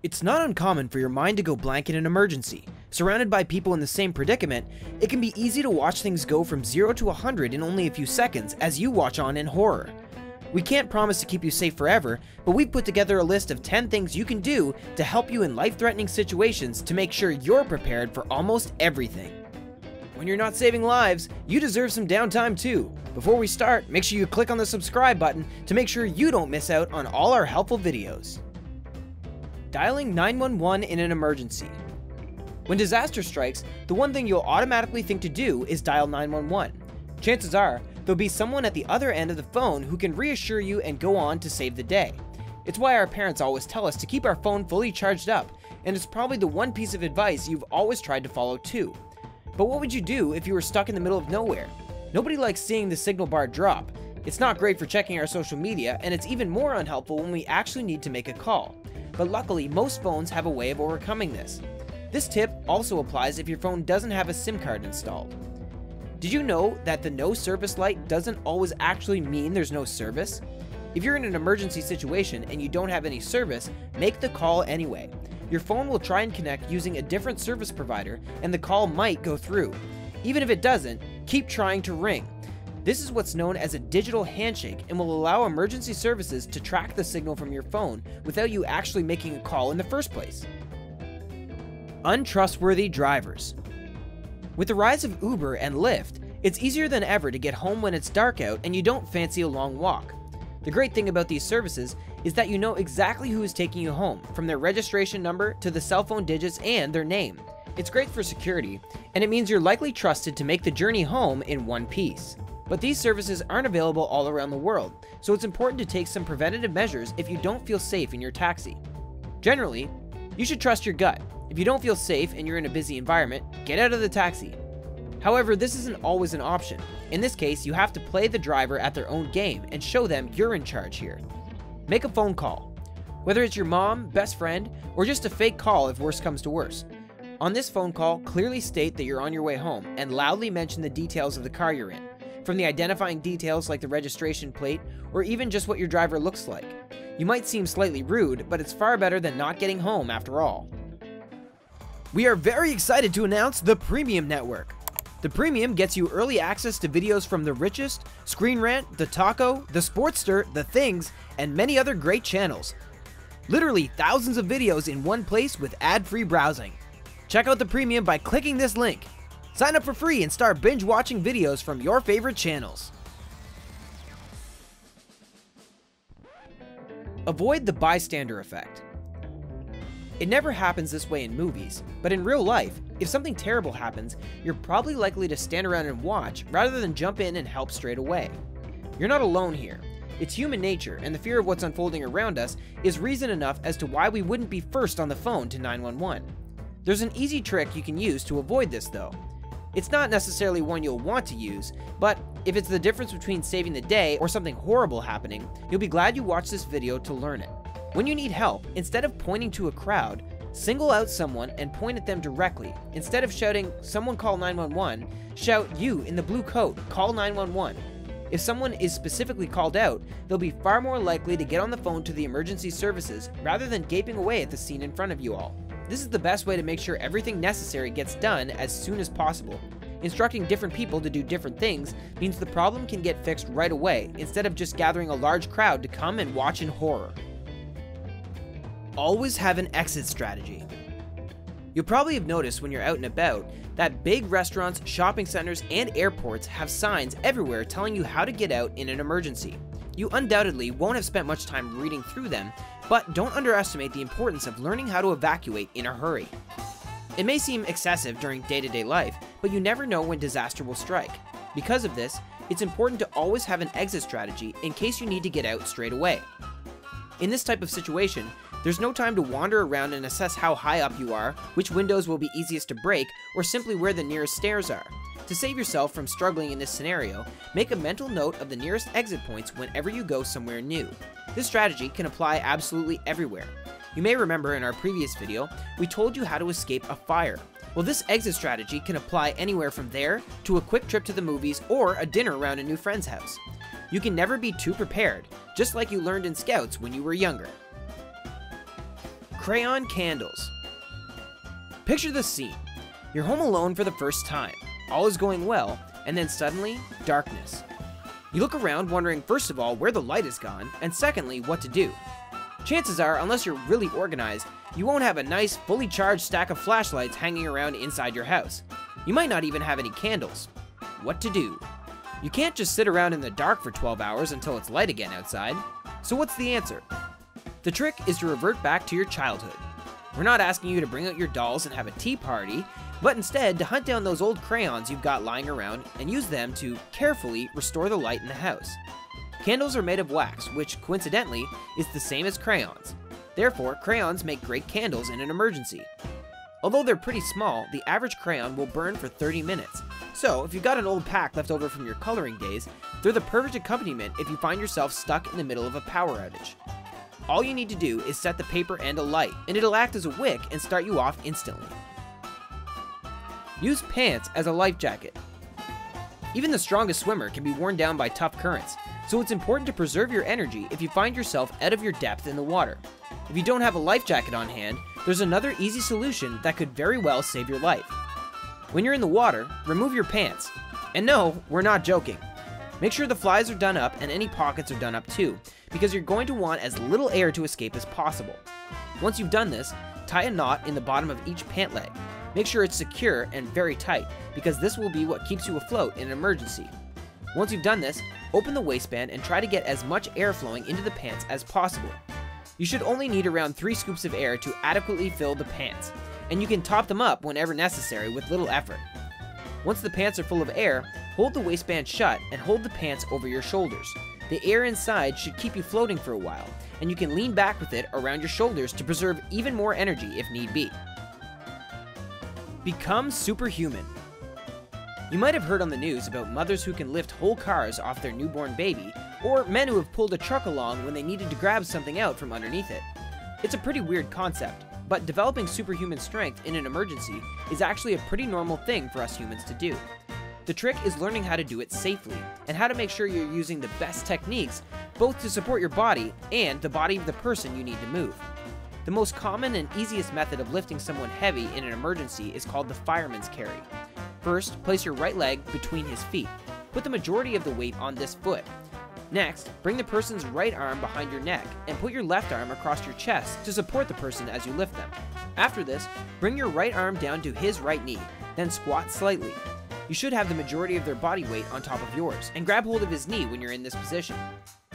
It's not uncommon for your mind to go blank in an emergency. Surrounded by people in the same predicament, it can be easy to watch things go from 0 to 100 in only a few seconds as you watch on in horror. We can't promise to keep you safe forever, but we've put together a list of 10 things you can do to help you in life-threatening situations to make sure you're prepared for almost everything. When you're not saving lives, you deserve some downtime too. Before we start, make sure you click on the subscribe button to make sure you don't miss out on all our helpful videos. Dialing 911 in an emergency. When disaster strikes, the one thing you'll automatically think to do is dial 911. Chances are, there'll be someone at the other end of the phone who can reassure you and go on to save the day. It's why our parents always tell us to keep our phone fully charged up, and it's probably the one piece of advice you've always tried to follow too. But what would you do if you were stuck in the middle of nowhere? Nobody likes seeing the signal bar drop. It's not great for checking our social media, and it's even more unhelpful when we actually need to make a call. But luckily, most phones have a way of overcoming this. This tip also applies if your phone doesn't have a SIM card installed. Did you know that the no service light doesn't always actually mean there's no service? If you're in an emergency situation and you don't have any service, make the call anyway. Your phone will try and connect using a different service provider, and the call might go through. Even if it doesn't, keep trying to ring. This is what's known as a digital handshake and will allow emergency services to track the signal from your phone without you actually making a call in the first place. Untrustworthy drivers. With the rise of Uber and Lyft, it's easier than ever to get home when it's dark out and you don't fancy a long walk. The great thing about these services is that you know exactly who is taking you home, from their registration number to the cell phone digits and their name. It's great for security, and it means you're likely trusted to make the journey home in one piece. But these services aren't available all around the world, so it's important to take some preventative measures if you don't feel safe in your taxi. Generally, you should trust your gut. If you don't feel safe and you're in a busy environment, get out of the taxi. However, this isn't always an option. In this case, you have to play the driver at their own game and show them you're in charge here. Make a phone call. Whether it's your mom, best friend, or just a fake call if worse comes to worse. On this phone call, clearly state that you're on your way home and loudly mention the details of the car you're in, from the identifying details like the registration plate or even just what your driver looks like. You might seem slightly rude, but it's far better than not getting home after all. We are very excited to announce the Premium Network. The Premium gets you early access to videos from The Richest, Screen Rant, The Taco, The Sportster, The Things, and many other great channels. Literally thousands of videos in one place with ad-free browsing. Check out the Premium by clicking this link. Sign up for free and start binge watching videos from your favorite channels. Avoid the bystander effect. It never happens this way in movies, but in real life, if something terrible happens, you're probably likely to stand around and watch rather than jump in and help straight away. You're not alone here. It's human nature, and the fear of what's unfolding around us is reason enough as to why we wouldn't be first on the phone to 911. There's an easy trick you can use to avoid this though. It's not necessarily one you'll want to use, but if it's the difference between saving the day or something horrible happening, you'll be glad you watched this video to learn it. When you need help, instead of pointing to a crowd, single out someone and point at them directly. Instead of shouting, "Someone call 911, shout, "You in the blue coat, call 911. If someone is specifically called out, they'll be far more likely to get on the phone to the emergency services rather than gaping away at the scene in front of you all. This is the best way to make sure everything necessary gets done as soon as possible. Instructing different people to do different things means the problem can get fixed right away instead of just gathering a large crowd to come and watch in horror. Always have an exit strategy. You'll probably have noticed when you're out and about that big restaurants, shopping centers, and airports have signs everywhere telling you how to get out in an emergency. You undoubtedly won't have spent much time reading through them, but don't underestimate the importance of learning how to evacuate in a hurry. It may seem excessive during day-to-day life, but you never know when disaster will strike. Because of this, it's important to always have an exit strategy in case you need to get out straight away. In this type of situation, there's no time to wander around and assess how high up you are, which windows will be easiest to break, or simply where the nearest stairs are. To save yourself from struggling in this scenario, make a mental note of the nearest exit points whenever you go somewhere new. This strategy can apply absolutely everywhere. You may remember in our previous video, we told you how to escape a fire. Well, this exit strategy can apply anywhere from there to a quick trip to the movies or a dinner around a new friend's house. You can never be too prepared, just like you learned in Scouts when you were younger. Crayon Candles. Picture the scene. You're home alone for the first time. All is going well, and then suddenly, darkness. You look around wondering first of all where the light has gone, and secondly, what to do. Chances are, unless you're really organized, you won't have a nice, fully charged stack of flashlights hanging around inside your house. You might not even have any candles. What to do? You can't just sit around in the dark for 12 hours until it's light again outside. So what's the answer? The trick is to revert back to your childhood. We're not asking you to bring out your dolls and have a tea party, but instead to hunt down those old crayons you've got lying around and use them to carefully restore the light in the house. Candles are made of wax, which coincidentally is the same as crayons. Therefore, crayons make great candles in an emergency. Although they're pretty small, the average crayon will burn for 30 minutes. So, if you've got an old pack left over from your coloring days, they're the perfect accompaniment if you find yourself stuck in the middle of a power outage. All you need to do is set the paper and a light, and it'll act as a wick and start you off instantly. Use pants as a life jacket. Even the strongest swimmer can be worn down by tough currents, so it's important to preserve your energy if you find yourself out of your depth in the water. If you don't have a life jacket on hand, there's another easy solution that could very well save your life. When you're in the water, remove your pants. And no, we're not joking. Make sure the flies are done up and any pockets are done up too, because you're going to want as little air to escape as possible. Once you've done this, tie a knot in the bottom of each pant leg. Make sure it's secure and very tight, because this will be what keeps you afloat in an emergency. Once you've done this, open the waistband and try to get as much air flowing into the pants as possible. You should only need around 3 scoops of air to adequately fill the pants, and you can top them up whenever necessary with little effort. Once the pants are full of air, hold the waistband shut and hold the pants over your shoulders. The air inside should keep you floating for a while, and you can lean back with it around your shoulders to preserve even more energy if need be. Become superhuman. You might have heard on the news about mothers who can lift whole cars off their newborn baby, or men who have pulled a truck along when they needed to grab something out from underneath it. It's a pretty weird concept, but developing superhuman strength in an emergency is actually a pretty normal thing for us humans to do. The trick is learning how to do it safely, and how to make sure you're using the best techniques, both to support your body and the body of the person you need to move. The most common and easiest method of lifting someone heavy in an emergency is called the fireman's carry. First, place your right leg between his feet. Put the majority of the weight on this foot. Next, bring the person's right arm behind your neck and put your left arm across your chest to support the person as you lift them. After this, bring your right arm down to his right knee, then squat slightly. You should have the majority of their body weight on top of yours, and grab hold of his knee when you're in this position.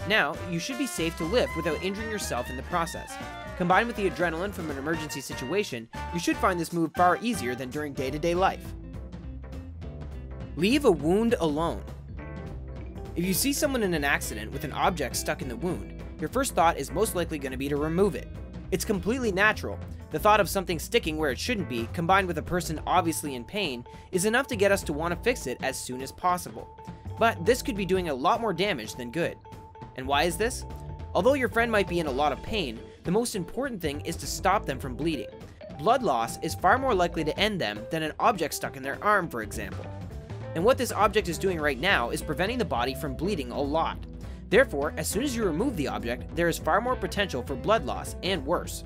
Now, you should be safe to lift without injuring yourself in the process. Combined with the adrenaline from an emergency situation, you should find this move far easier than during day-to-day life. Leave a wound alone. If you see someone in an accident with an object stuck in the wound, your first thought is most likely going to be to remove it. It's completely natural. The thought of something sticking where it shouldn't be, combined with a person obviously in pain, is enough to get us to want to fix it as soon as possible. But this could be doing a lot more damage than good. And why is this? Although your friend might be in a lot of pain, the most important thing is to stop them from bleeding. Blood loss is far more likely to end them than an object stuck in their arm, for example. And what this object is doing right now is preventing the body from bleeding a lot. Therefore, as soon as you remove the object, there is far more potential for blood loss and worse.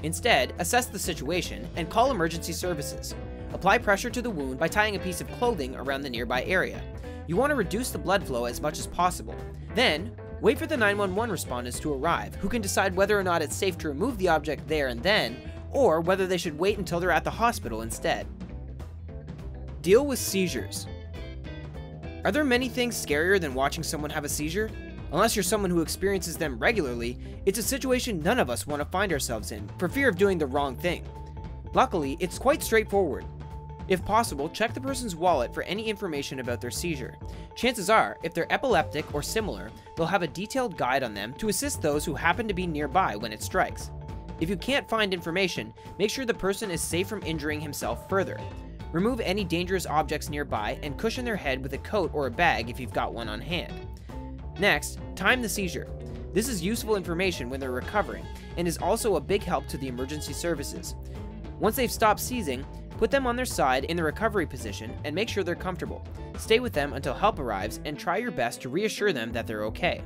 Instead, assess the situation and call emergency services. Apply pressure to the wound by tying a piece of clothing around the nearby area. You want to reduce the blood flow as much as possible. Then, wait for the 911 responders to arrive, who can decide whether or not it's safe to remove the object there and then, or whether they should wait until they're at the hospital instead. Deal with seizures. Are there many things scarier than watching someone have a seizure? Unless you're someone who experiences them regularly, it's a situation none of us want to find ourselves in, for fear of doing the wrong thing. Luckily, it's quite straightforward. If possible, check the person's wallet for any information about their seizure. Chances are, if they're epileptic or similar, they'll have a detailed guide on them to assist those who happen to be nearby when it strikes. If you can't find information, make sure the person is safe from injuring himself further. Remove any dangerous objects nearby and cushion their head with a coat or a bag if you've got one on hand. Next, time the seizure. This is useful information when they're recovering, and is also a big help to the emergency services. Once they've stopped seizing, put them on their side in the recovery position and make sure they're comfortable. Stay with them until help arrives and try your best to reassure them that they're okay.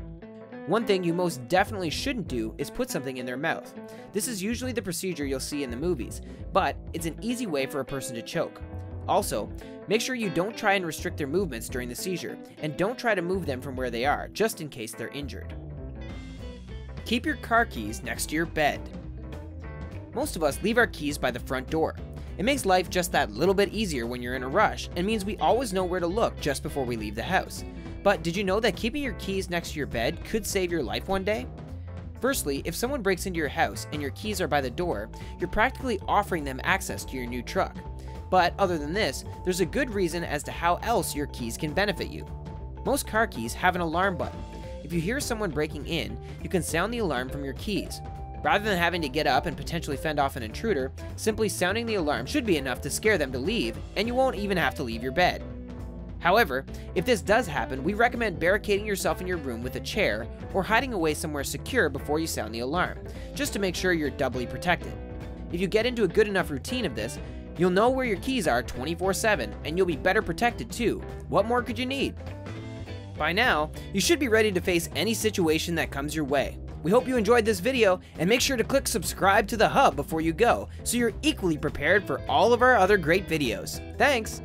One thing you most definitely shouldn't do is put something in their mouth. This is usually the procedure you'll see in the movies, but it's an easy way for a person to choke. Also, make sure you don't try and restrict their movements during the seizure, and don't try to move them from where they are, just in case they're injured. Keep your car keys next to your bed. Most of us leave our keys by the front door. It makes life just that little bit easier when you're in a rush, and means we always know where to look just before we leave the house. But did you know that keeping your keys next to your bed could save your life one day? Firstly, if someone breaks into your house and your keys are by the door, you're practically offering them access to your new truck. But other than this, there's a good reason as to how else your keys can benefit you. Most car keys have an alarm button. If you hear someone breaking in, you can sound the alarm from your keys. Rather than having to get up and potentially fend off an intruder, simply sounding the alarm should be enough to scare them to leave, and you won't even have to leave your bed. However, if this does happen, we recommend barricading yourself in your room with a chair or hiding away somewhere secure before you sound the alarm, just to make sure you're doubly protected. If you get into a good enough routine of this, you'll know where your keys are 24/7, and you'll be better protected too. What more could you need? By now, you should be ready to face any situation that comes your way. We hope you enjoyed this video, and make sure to click subscribe to the Hub before you go, so you're equally prepared for all of our other great videos. Thanks!